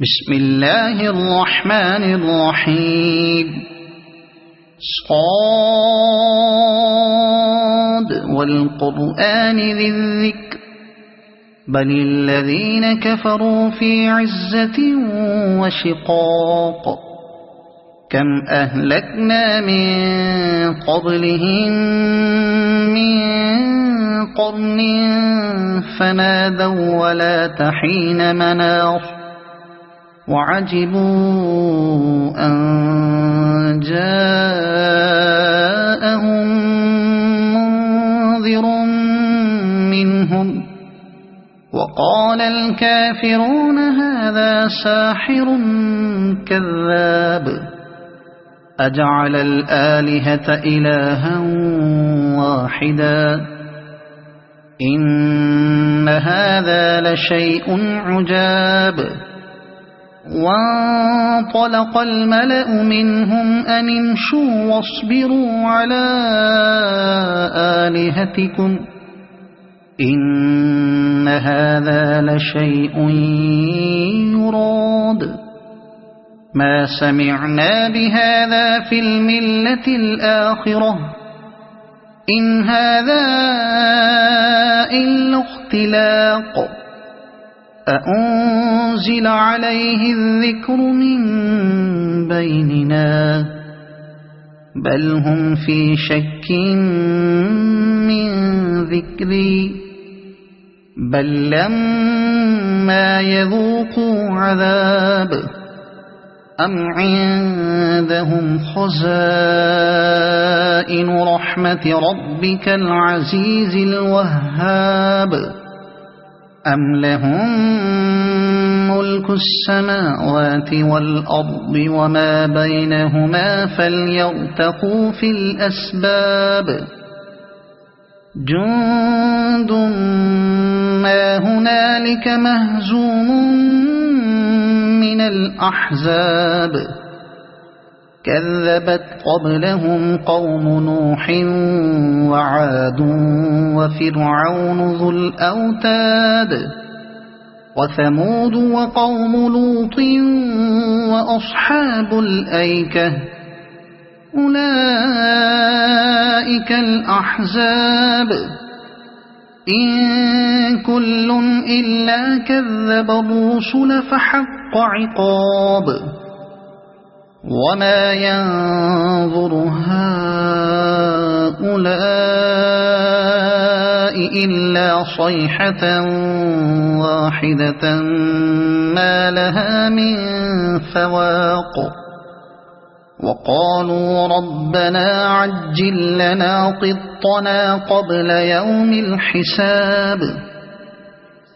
بسم الله الرحمن الرحيم صاد والقرآن ذي الذكر بل الذين كفروا في عزة وشقاق كم أهلكنا من قبلهم من قرن فنادوا ولا تحين مناص وعجبوا أن جاءهم منذر منهم وقال الكافرون هذا ساحر كذاب أجعل الآلهة إلها واحدا إن هذا لشيء عجاب وانطلق الملأ منهم أن امشوا واصبروا على آلهتكم إن هذا لشيء يراد ما سمعنا بهذا في الملة الآخرة إن هذا إلا اختلاق أأنزل عليه الذكر من بيننا بل هم في شك من ذكري بل لما يذوقوا عذاب أم عندهم خزائن رحمة ربك العزيز الوهاب أم لهم ملك السماوات والأرض وما بينهما فليرتقوا في الأسباب جند ما هنالك مهزوم من الأحزاب كذبت قبلهم قوم نوح وعاد وفرعون ذو الأوتاد وثمود وقوم لوط وأصحاب الأيكة أولئك الأحزاب إن كل إلا كذب الرسل فحق عقاب وما ينظر هؤلاء إلا صيحة واحدة ما لها من فواق وقالوا ربنا عجل لنا قطنا قبل يوم الحساب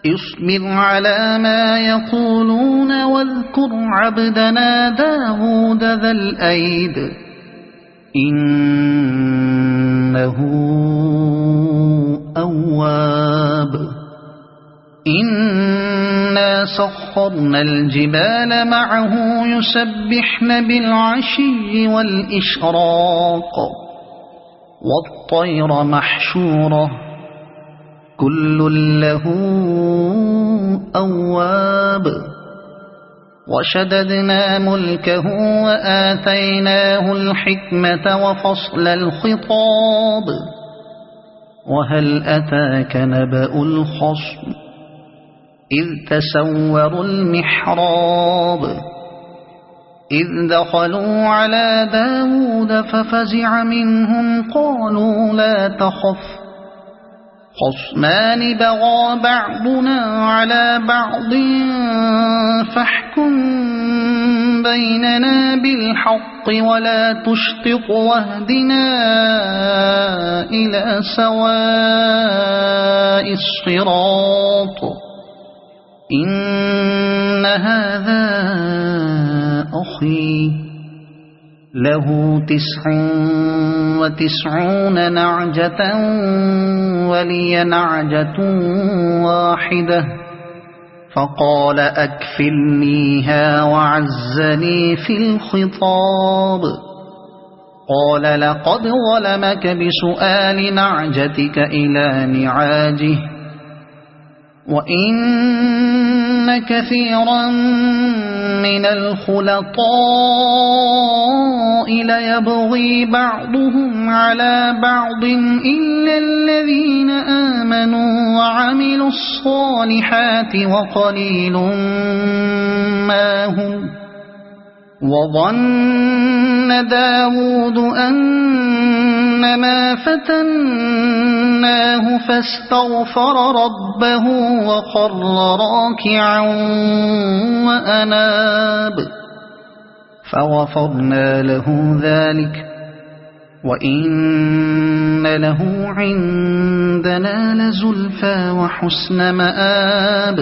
اصبر على ما يقولون واذكر عبدنا داود ذا الأيد إنه أواب إنا سخرنا الجبال معه يسبحن بالعشي والإشراق والطير محشورة كل له أواب وشددنا ملكه وآتيناه الحكمة وفصل الخطاب وهل أتاك نبأ الخصم إذ تسوروا المحراب إذ دخلوا على داود ففزع منهم قالوا لا تخف خصمان بغى بعضنا على بعض فاحكم بيننا بالحق ولا تشطط واهدنا إلى سواء الصراط إن هذا أخي له 99 نعجة ولي نعجة واحدة فقال أكفلنيها وعزني في الخطاب قال لقد ظلمك بسؤال نعجتك إلى نعاجه وإن كثيرا من الخلطاء ليبغي بعضهم على بعض إلا الذين آمنوا وعملوا الصالحات وقليل ما هم. وظن داود أنما فتناه فاستغفر ربه وخر راكعا وأناب فغفرنا له ذلك وإن له عندنا لزلفى وحسن مآب.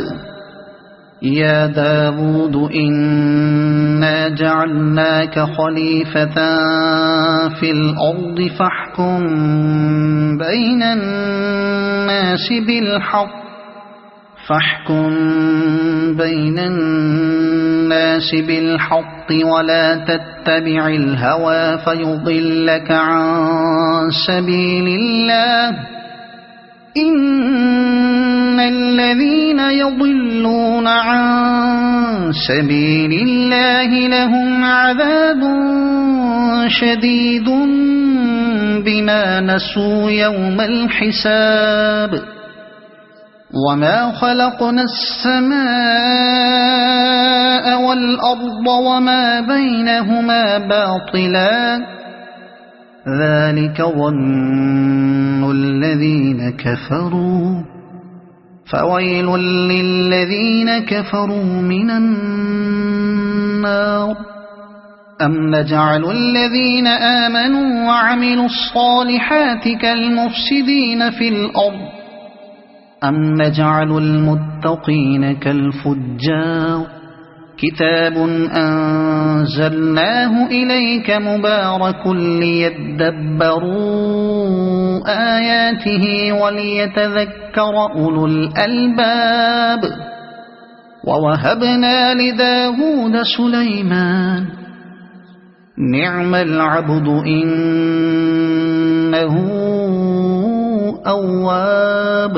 يا داود إنا جعلناك خليفة في الأرض فاحكم بين الناس بالحق ولا تتبع الهوى فيضلك عن سبيل الله. إن الذين يضلون عن سبيل الله لهم عذاب شديد بما نسوا يوم الحساب. وما خلقنا السماء والأرض وما بينهما باطلا ذلك ظن الذين كفروا فويل للذين كفروا من النار. أم نجعل الذين آمنوا وعملوا الصالحات كالمفسدين في الأرض أم نجعل المتقين كالفجار. كتاب أنزلناه إليك مبارك ليدبروا آياته وليتذكر أولو الألباب. ووهبنا لداود سليمان نعم العبد إنه أواب.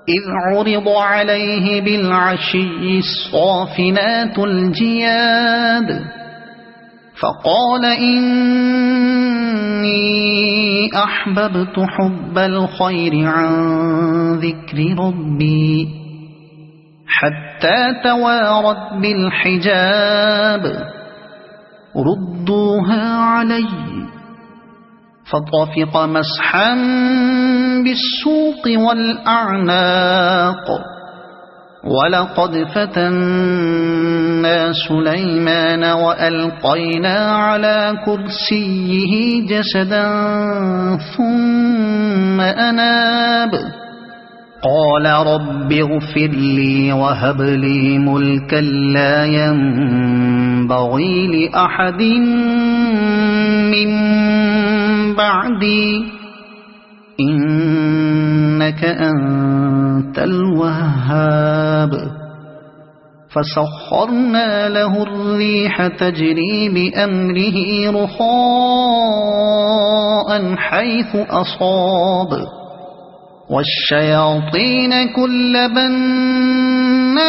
إذ عرض عليه بالعشي الصافنات الجياد فقال إني أحببت حب الخير عن ذكر ربي حتى توارت بالحجاب. ردوها علي فطفق مسحا بالسوق والأعناق. ولقد فتنا سليمان وألقينا على كرسيه جسدا ثم أناب. قال رب اغفر لي وهب لي ملكا لا ينبغي لأحد من بعدي إنك أنت الوهاب. فسخرنا له الريح تجري بأمره رخاء حيث أصاب والشياطين كل بناء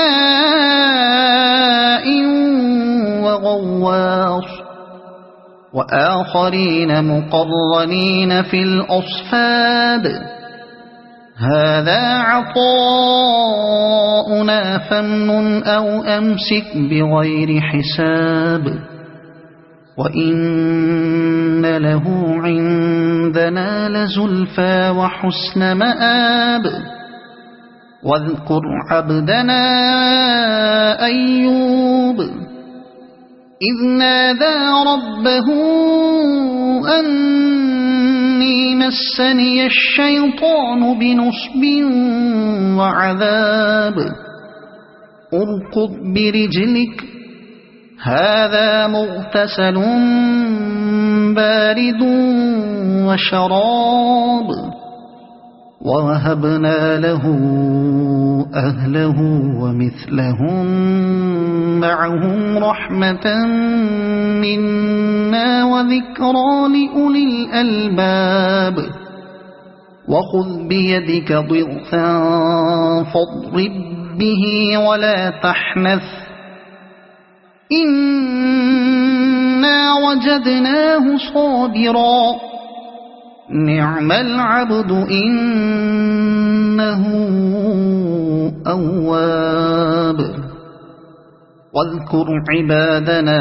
وغواص وآخرين مقرنين في الأصفاد. هذا عطاؤنا فامنن أو أمسك بغير حساب. وإن له عندنا لزلفى وحسن مآب. واذكر عبدنا أيوب إذ نادى ربه أني مسني الشيطان بنصب وعذاب. اركض برجلك هذا مغتسل بارد وشراب. ووهبنا له أهله ومثلهم معهم رحمة منا وذكرى لأولي الألباب. وخذ بيدك ضغثا فاضرب به ولا تحنث إنا وجدناه صابرا نعم العبد إنه أواب واذكر عبادنا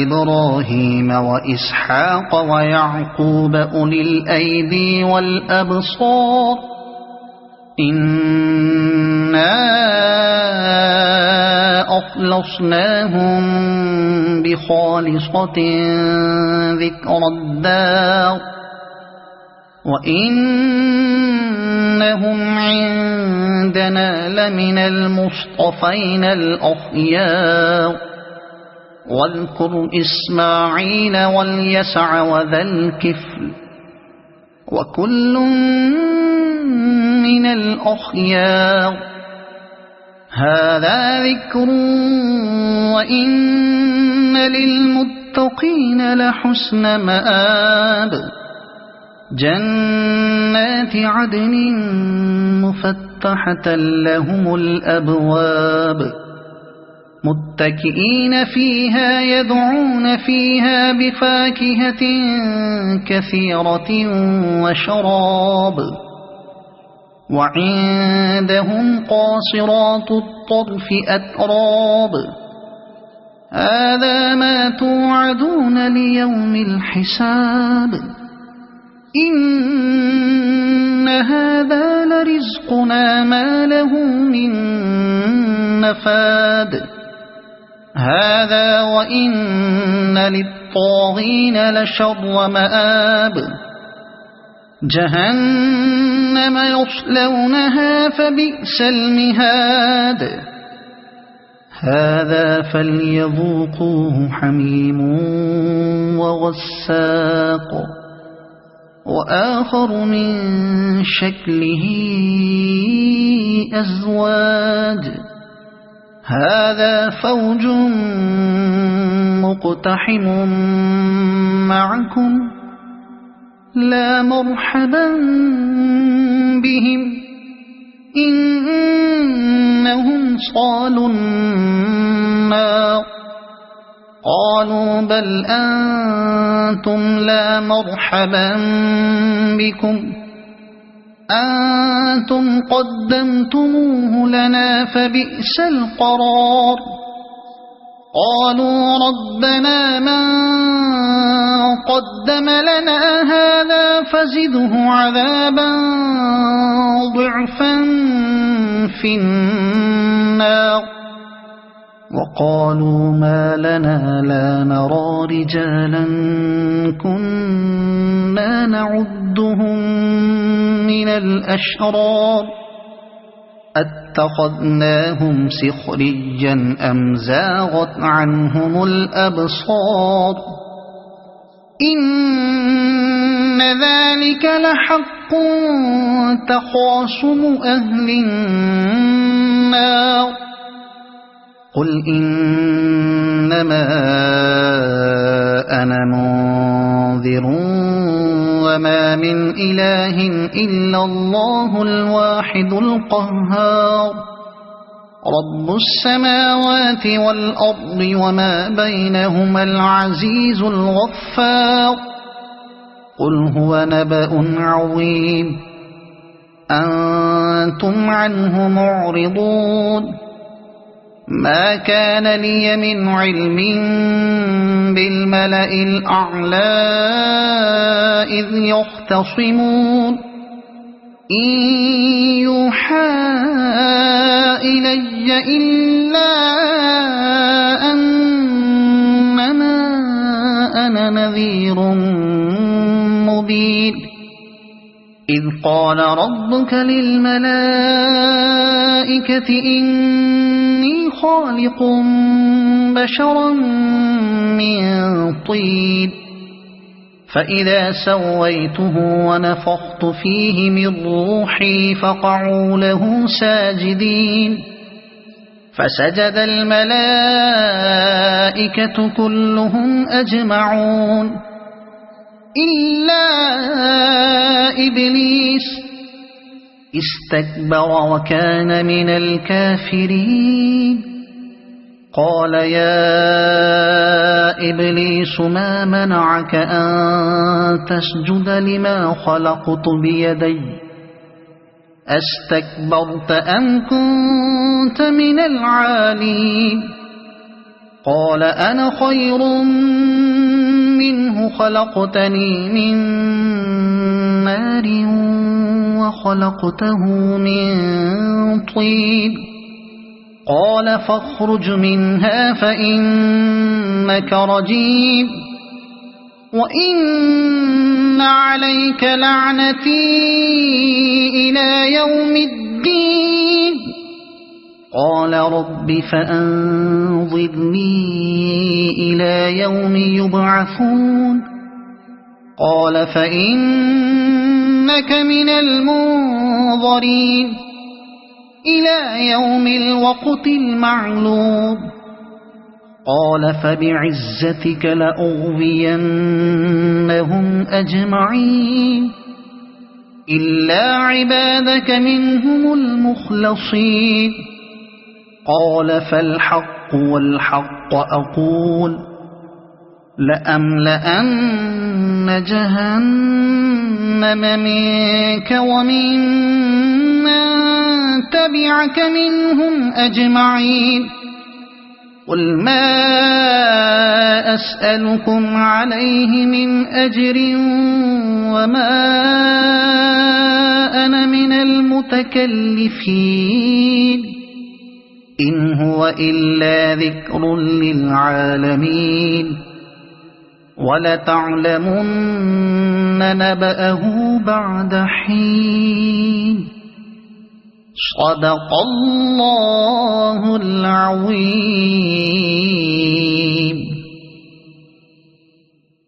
إبراهيم وإسحاق ويعقوب أولي الأيدي والأبصار إنا أخلصناهم بخالصة ذكر الدار وإنهم عندنا لمن المصطفين الأخيار واذكر إسماعيل واليسع وذا الكفل وكل من الأخيار هذا ذكر وإن للمتقين لحسن مآب جنات عدن مفتحة لهم الأبواب متكئين فيها يدعون فيها بفاكهة كثيرة وشراب وعندهم قاصرات الطرف أتراب هذا ما توعدون ليوم الحساب إن هذا لرزقنا ما له من نفاد هذا وإن للطاغين لشر مآب جهنم يصلونها فبئس المهاد هذا فليذوقوه حميم وغساق وآخر من شكله أزواج هذا فوج مقتحم معكم لا مرحبا بهم إنهم صالوا النار قالوا بل أنتم لا مرحبا بكم أنتم قدمتموه لنا فبئس القرار قالوا ربنا من قدم لنا هذا فزده عذابا ضعفا في النار وقالوا ما لنا لا نرى رجالا كنا نعدهم من الأشرار أتخذناهم سخريا أم زاغت عنهم الأبصار إن ذلك لحق تخاصم أهل النار قل إنما أنا منذر وما من إله إلا الله الواحد القهار رب السماوات والأرض وما بينهما العزيز الغفار قل هو نبأ عظيم أنتم عنه معرضون ما كان لي من علم بالملأ الأعلى إذ يختصمون إن يوحى إلي إلا أنما أنا نذير مبين إذ قال ربك للملائكة إني خالق بشرا من طين فإذا سويته ونفخت فيه من روحي فقعوا له ساجدين فسجد الملائكة كلهم أجمعون إلا إبليس استكبر وكان من الكافرين قال يا إبليس ما منعك أن تسجد لما خلقت بيدي أستكبرت أم كنت من العالين قال أنا خير منه خلقتني من نار وخلقته من طين قال فاخرج منها فإنك رجيم وإن عليك لعنتي إلى يوم الدين قال رب فأنظرني إلى يوم يبعثون قال فإنك من المنظرين إلى يوم الوقت المعلوم قال فبعزتك لأغوينهم أجمعين إلا عبادك منهم المخلصين قال فالحق والحق أقول لأملأن جهنم منك ومن تبعك منهم أجمعين قل ما أسألكم عليه من أجر وما أنا من المتكلفين إن هو إلا ذكر للعالمين ولتعلمن نبأه بعد حين صدق الله العظيم.